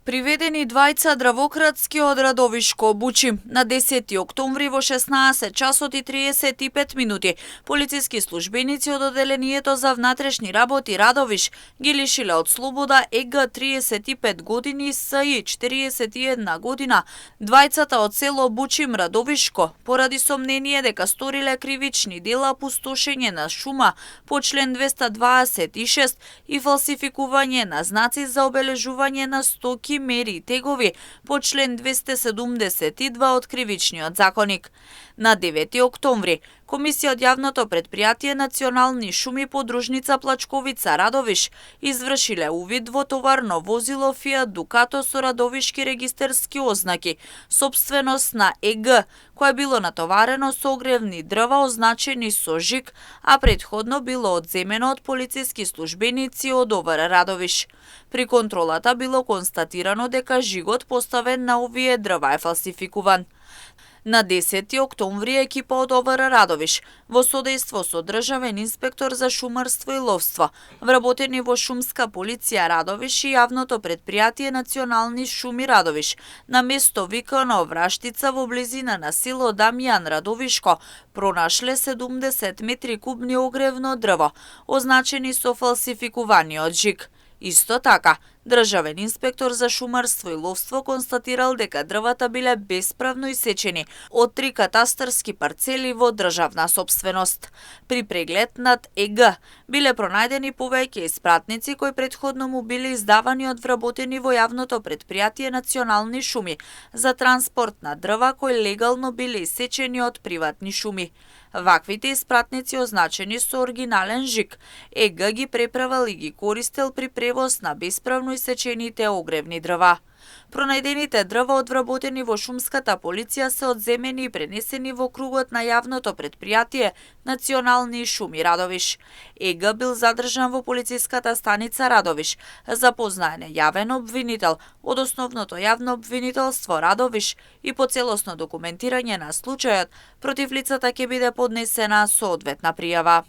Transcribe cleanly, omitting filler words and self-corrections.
Приведени двајца дрвократски од Радовишко Бучи. На 10 октомври во 16 часот и 35 минути полициски службеници од Оделението за внатрешни работи Радовиш ги лишиле од слобода ЕГ 35 години СИ 41 година, двајцата од село Бучим Радовишко, поради сомнение дека сториле кривични дела пустошење на шума по член 226 и фалсификување на знаци за обележување на стоки, мери и тегови по член 272 од Кривичниот законник. На 9 октомври Комисија од јавното предпријатие Национални шуми подружница Плачковица Радовиш извршиле увид во товарно возило Fiat Ducato со радовишки регистерски ознаки, сопственост на ЕГ, кое било натоварено со огревни дрва означени со жик, а претходно било одземено од полициски службеници од ОВР Радовиш. При контролата било констатирано дека жигот поставен на овие дрва е фалсификуван. На 10 октомври екипа од ОВР Радовиш, во содејство со државен инспектор за шумарство и ловство, вработени во Шумска полиција Радовиш и јавното предпријатие Национални шуми Радовиш, на место Викано Враштица во близина на село Дамјан Радовишко, пронашле 70 метри кубни огревно дрво, означени со фалсификуваниот жик. Исто така, државен инспектор за шумарство и ловство констатирал дека дрвата биле бесправно исечени од 3 катастарски парцели во државна сопственост. При преглед над ЕГ биле пронајдени повеќе испратници кои претходно му биле издавани од вработени во јавното предпријатие Национални шуми за транспорт на дрва кои легално биле исечени од приватни шуми. Ваквите испратници означени со оригинален жик, ЕГ ги преправал и ги користел при превоз на бесправно исечените огревни дрва. Пронајдените дрва одвработени во Шумската полиција се одземени и пренесени во кругот на јавното предпријатие Национални шуми Радовиш. ЕГ бил задржан во полициската станица Радовиш за познаење јавен обвинител од Основното јавно обвинителство Радовиш и по целосно документирање на случајот против лицата ќе биде поднесена соодветна пријава.